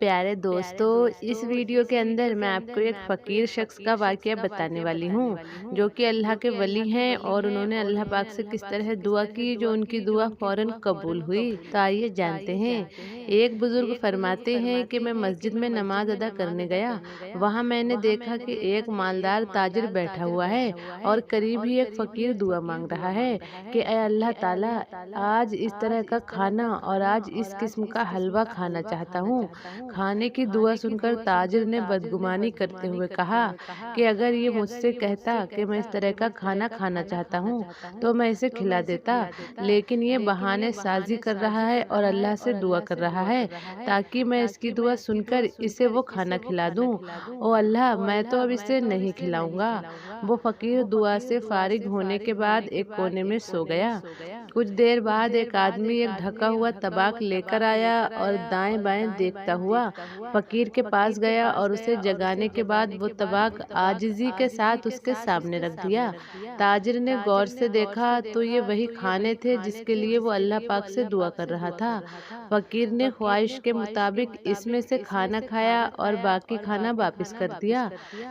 प्यारे दोस्तों, इस वीडियो के अंदर मैं आपको एक फ़कीर शख्स का वाक़या बताने वाली हूँ, जो कि अल्लाह के वली हैं और उन्होंने अल्लाह पाक से किस तरह दुआ की, जो उनकी दुआ फ़ौरन कबूल हुई। तो आइए जानते हैं। एक बुज़ुर्ग फरमाते हैं कि मैं मस्जिद में नमाज अदा करने गया। वहाँ मैंने देखा कि एक मालदार ताजिर बैठा हुआ है और करीब ही एक फ़कीर दुआ मांग रहा है कि ऐ अल्लाह ताला, आज इस तरह का खाना और आज इस किस्म का हलवा खाना चाहता हूँ। खाने की दुआ सुनकर ताजिर ने बदगुमानी करते हुए कहा कि अगर ये मुझसे कहता कि मैं इस तरह का खाना खाना चाहता हूँ तो मैं इसे खिला देता, लेकिन ये बहाने साजी कर रहा है और अल्लाह से दुआ कर रहा है ताकि मैं इसकी दुआ सुनकर इसे वो खाना खिला दूँ। ओ अल्लाह, मैं तो अब इसे नहीं खिलाऊंगा। वो फकीर दुआ से फारिग होने के बाद एक कोने में सो गया। कुछ देर बाद एक आदमी एक ढका हुआ तबाक लेकर आया और दाएं बाएं देखता हुआ फकीर के पास गया और उसे जगाने के बाद वो तबाक आजिजी के साथ उसके सामने रख दिया। ताजिर ने गौर से देखा तो ये वही खाने थे जिसके लिए वो अल्लाह पाक से दुआ कर रहा था। फकीर ने ख्वाहिश के मुताबिक इसमें से खाना खाया और बाकी खाना वापस कर दिया।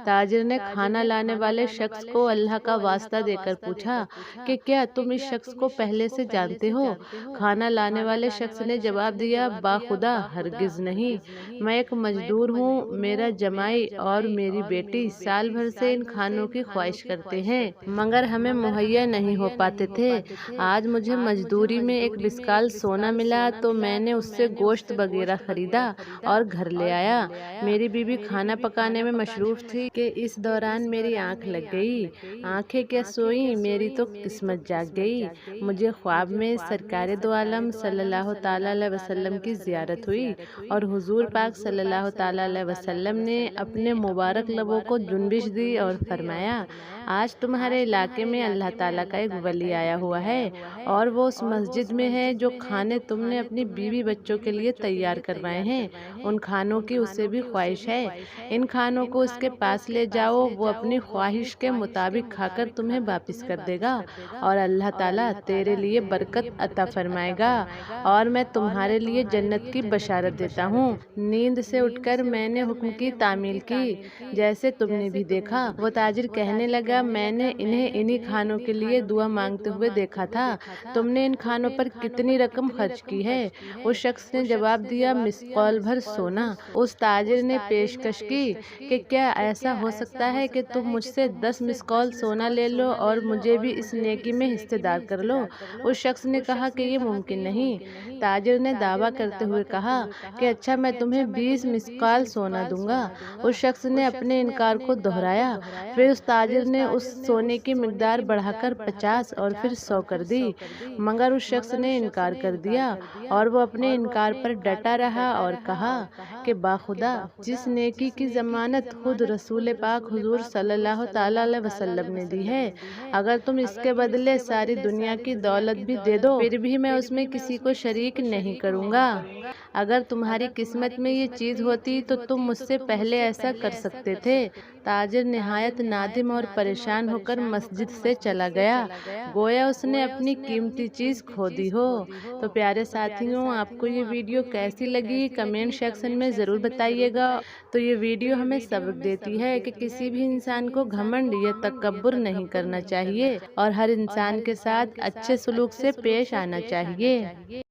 ताजिर ने खाना लाने वाले शख्स को अल्लाह का वास्ता देकर पूछा कि क्या तुम इस शख्स को पहले से जानते हो? खाना लाने वाले शख्स ने जवाब दिया, बाखुदा हरगिज नहीं। मैं एक मजदूर हूँ। मेरा जमाई और मेरी बेटी साल भर से इन खानों की ख्वाहिश करते हैं, मगर हमें मुहैया नहीं हो पाते थे। आज मुझे मजदूरी में एक बिस्काल सोना मिला तो मैंने उससे गोश्त वगैरह खरीदा और घर ले आया। मेरी बीवी खाना पकाने में मशरूफ थी कि इस दौरान मेरी आंख लग गई। आंखें क्या सोई, मेरी तो किस्मत जाग गई। मुझे ख्वाब में सरकार दो आलम सल्लल्लाहु ताला अलैहि वसल्लम की ज़ियारत हुई और हुजूर पाक सल्लल्लाहु ताला अलैहि वसल्लम ने अपने मुबारक लबों को जुनबिश दी और फरमाया, आज तुम्हारे इलाके में अल्लाह ताला का एक वली आया हुआ है और वो उस मस्जिद में है। जो खाने तुमने अपनी बीवी बच्चों के लिए तैयार करवाए हैं, उन खानों की उसे भी ख्वाहिश है। इन खानों को उसके पास ले जाओ, वो अपनी ख्वाहिश के मुताबिक खाकर तुम्हें वापस कर देगा और अल्लाह ताला तेरे लिए बरकत अता फरमाएगा और मैं तुम्हारे लिए जन्नत की बशारत देता हूँ। नींद से उठकर मैंने हुक्म की तामील की जैसे तुमने भी देखा। वो ताजिर कहने लगा, मैंने इन्हें इन्हीं खानों के लिए दुआ मांगते हुए देखा था। तुमने इन खानों पर कितनी रकम खर्च की है? उस शख्स ने जवाब दिया, मिस्कौल भर सोना। उस ताजिर ने पेशकश की कि क्या ऐसा हो सकता है कि तुम मुझसे 10 मिस्कौल सोना ले लो और मुझे भी इस नेकी में हिस्सेदार कर लो? उस शख्स ने कहा कि ये मुमकिन नहीं। ताजिर ने दावा करते हुए कहा कि अच्छा, मैं तुम्हें 20 मिस्काल सोना दूंगा। उस शख्स ने अपने इनकार को दोहराया। फिर उस ताजिर ने उस सोने की मिकदार बढ़ाकर 50 और फिर 100 कर दी, मगर उस शख्स ने इनकार कर दिया और वो अपने इनकार पर डटा रहा और कहा कि बाखुदा, जिस नेकी की जमानत खुद रसूल पाक हुजूर सल्लल्लाहु ताला अलैहि वसल्लम ने दी है, अगर तुम इसके बदले सारी दुनिया की दौलत भी दे दो फिर भी मैं उसमें किसी को शरीक नहीं करूँगा। अगर तुम्हारी किस्मत में ये चीज़ होती तो तुम मुझसे पहले ऐसा कर सकते थे। ताजिर निहायत नादिम और परेशान होकर मस्जिद से चला गया, गोया उसने अपनी कीमती चीज़ खो दी हो। तो प्यारे साथियों, आपको ये वीडियो कैसी लगी कमेंट सेक्शन में ज़रूर बताइएगा। तो ये वीडियो हमें सबक देती है कि किसी भी इंसान को घमंड या तकब्बुर नहीं करना चाहिए और हर इंसान के साथ अच्छे सलूक से पेश आना चाहिए।